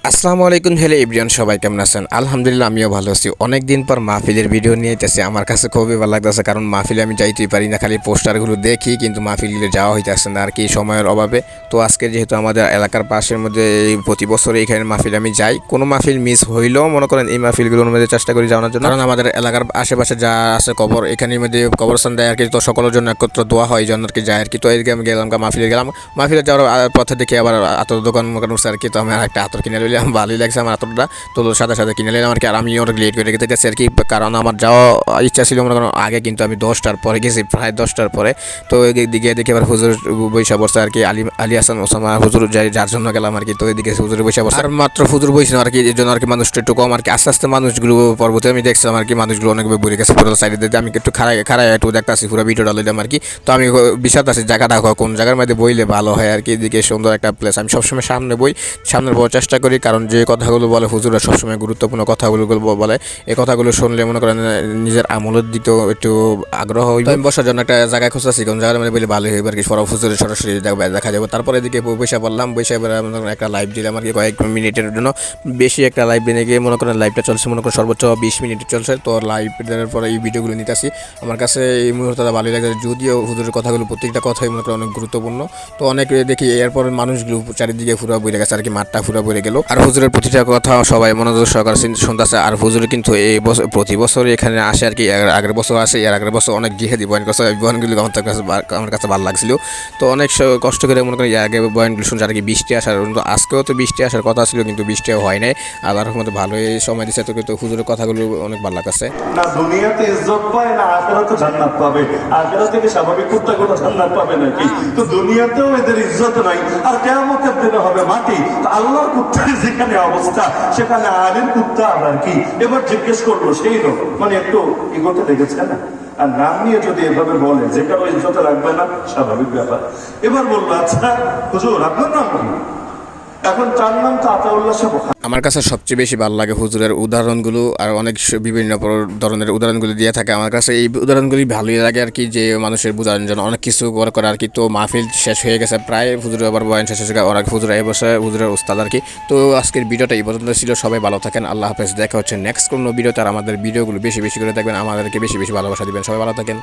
আসসালামু আলাইকুম। Hello everyone, সবাই কেমন আছেন? আলহামদুলিল্লাহ, আমিও ভালো আছি। অনেক দিন পর মাহফিলের ভিডিও নিয়ে এসেছি। আমার কাছে খুবই ভালো লাগতেছে, কারণ মাহফিলে আমি যাইতেই পারি না, খালি পোস্টারগুলো দেখি, কিন্তু মাহফিলে যাওয়া হইতেছে না আর কি, সময়ের অভাবে। তো আজকে যেহেতু আমাদের এলাকার পাশের মধ্যে এই প্রতি বছর এইখানে মাহফিল আমি যাই, কোনো মাহফিল মিস হইলেও মনে করেন এই মাহফিলগুলোর মধ্যে চেষ্টা করি যাওয়ার জন্য, কারণ আমাদের এলাকার আশেপাশে যা আছে কবর, এখানের মধ্যে কবরস্থান দেয় আর কি, তো সকলের জন্য একত্র দোয়া হয়, এই জন্য আর কি যায় আর কি। তো এদিকে আমি গেলাম, মাহফিলে গেলাম। মাহফিলে যাওয়ার পথে দেখি আবার আতর দোকান মোকান উঠছে আর কি, তো আমি আর একটা আতর কিনে নিলাম, ভালোই লাগছে আমার আতরটা। তো সাথে সাথে কিনে নিলাম আর কি। আর আমি অনেক লেট করে গেছি আর কি, কারণ আমার যাওয়া ইচ্ছা ছিল মনে করেন আগে, কিন্তু আমি 10টার পরে গেছি, প্রায় 10টার পরে। তো এদিকে দেখি আবার হুজুর বৈশা বসছে আর কি, আলী হাসান ওসামা হুজুর যার জন্য গেলাম আর কি। তো এদিকে হুজুর বৈশা বসছে, আর মাত্র হুজুর বইছিল আর কি, এই জন্য আর কি মানুষটা একটু কম আর কি। আস্তে আস্তে মানুষগুলো পর্বতে আমি দেখছিলাম আর কি, মানুষগুলো অনেক বেড়ে গেছে পুরো সাইডে দিতে। আমি একটু খাড়াই একটু দেখতে আসি, পুরো ভিডিওটা লইলাম আর কি। তো আমি বিষাদ আছি জায়গাটা কোন জায়গার মধ্যে বইলে ভালো হয় আর কি। এদিকে সুন্দর একটা প্লেস, আমি সবসময় সামনে বলার চেষ্টা করি, কারণ যে কথাগুলো বলে হুজুরা সবসময় গুরুত্বপূর্ণ কথাগুলো বলে। এই কথাগুলো শুনলে মনে করেন নিজের আমলের দিকেও একটু আগ্রহ হইব। আমি বসার জন্য একটা জায়গায় খুঁজতেছি, কোন জায়গার মধ্যে বলে ভালো হইব আর কি, হুজুরের সরাসরি দেখা যাবে। তারপরে এদিকে বৈশা বললাম, বৈশা একটা লাইভ দিলাম আর কি, কয়েক মিনিটের জন্য। বেশি একটা লাইভ দিনে গিয়ে মনে করেন লাইভটা চলছে মনে করেন সর্বোচ্চ 20 মিনিট চলছে। তো লাইভ দেওয়ার পরে এই ভিডিওগুলো নিতেছি। আমার কাছে এই মুহূর্তে ভালোই লাগে, যদিও হুজুরের কথাগুলো প্রত্যেকটা কথাই মনে করেন অনেক গুরুত্বপূর্ণ। তো অনেক দেখি এরপর মানুষগুলো চারিদিকে ফুরা বইরে গেছে আর কি, মাঠটা ফুরা বইরে গেল। আর হুজুরের প্রতিটা কথা সবাই মনোযোগ সহকারে শুনতেছে। আর হুজুর কিন্তু এই বছর প্রতি বছর এখানে আসে আর কি, আগের বছর আসে, এর আগের বছর অনেক জিহাদি বয়ান করছে। বয়ানগুলি আমার কাছে ভালো লাগছিল। তো অনেক কষ্ট করে মনে করি আগে বয়ানগুলো শুনছে আর কি, বৃষ্টি আসার, কিন্তু আজকেও তো বৃষ্টি আসার কথা ছিল, কিন্তু বৃষ্টিও হয় নাই। আল্লাহর রহমতে ভালোই সময় দিচ্ছে। তো কিন্তু হুজুরের কথাগুলো অনেক ভালো লাগছে। না দুনিয়াতে ইজ্জত পায় না, আখিরাতে জান্নাত পাবে। আখিরাতে কি স্বাভাবিক কুত্তাগুলো জান্নাত পাবে নাকি? তো দুনিয়াতেও এদের ইজ্জত নাই, আর কিয়ামতের দিনে হবে মাটি। তো আল্লাহর কুত্তার যেখানে অবস্থা, সেখানে আলীর কুত্তা আবার কি? এবার জিজ্ঞেস করলো সেই লোক, মানে একটু ইগোতে লেগেছে না, আর নাম নিয়ে যদি এভাবে বলে যে কারো ইজ্জতে রাখবে না, স্বাভাবিক ব্যাপার। এবার বললো, আচ্ছা হুজুর আপনার নাম কি? এখন তার নাম তো আতাউল্লাহ শাহ বুখারী। আমার কাছে সবচেয়ে বেশি ভালো লাগে হুজুরের উদাহরণগুলো, আর অনেক বিভিন্ন ধরনের উদাহরণগুলো দিয়ে থাকে। আমার কাছে এই উদাহরণগুলি ভালোই লাগে আর কি, যে মানুষের বোঝানোর জন্য অনেক কিছু করে আর কি। তো মাহফিল শেষ হয়ে গেছে প্রায়, হুজুরের আবার বয়ান শেষ হয়ে গেছে, ওরা হুজুর এই বছর হুজুরের উস্তাদ আর কি। তো আজকের ভিডিওটা এই পর্যন্ত ছিল। সবাই ভালো থাকেন, আল্লাহ হাফেজ। দেখা হচ্ছে নেক্সট কোনো ভিডিওতে। আর আমাদের ভিডিওগুলো বেশি বেশি করে দেখবেন, আমাদেরকে বেশি বেশি ভালোবাসা দিবেন। সবাই ভালো থাকেন।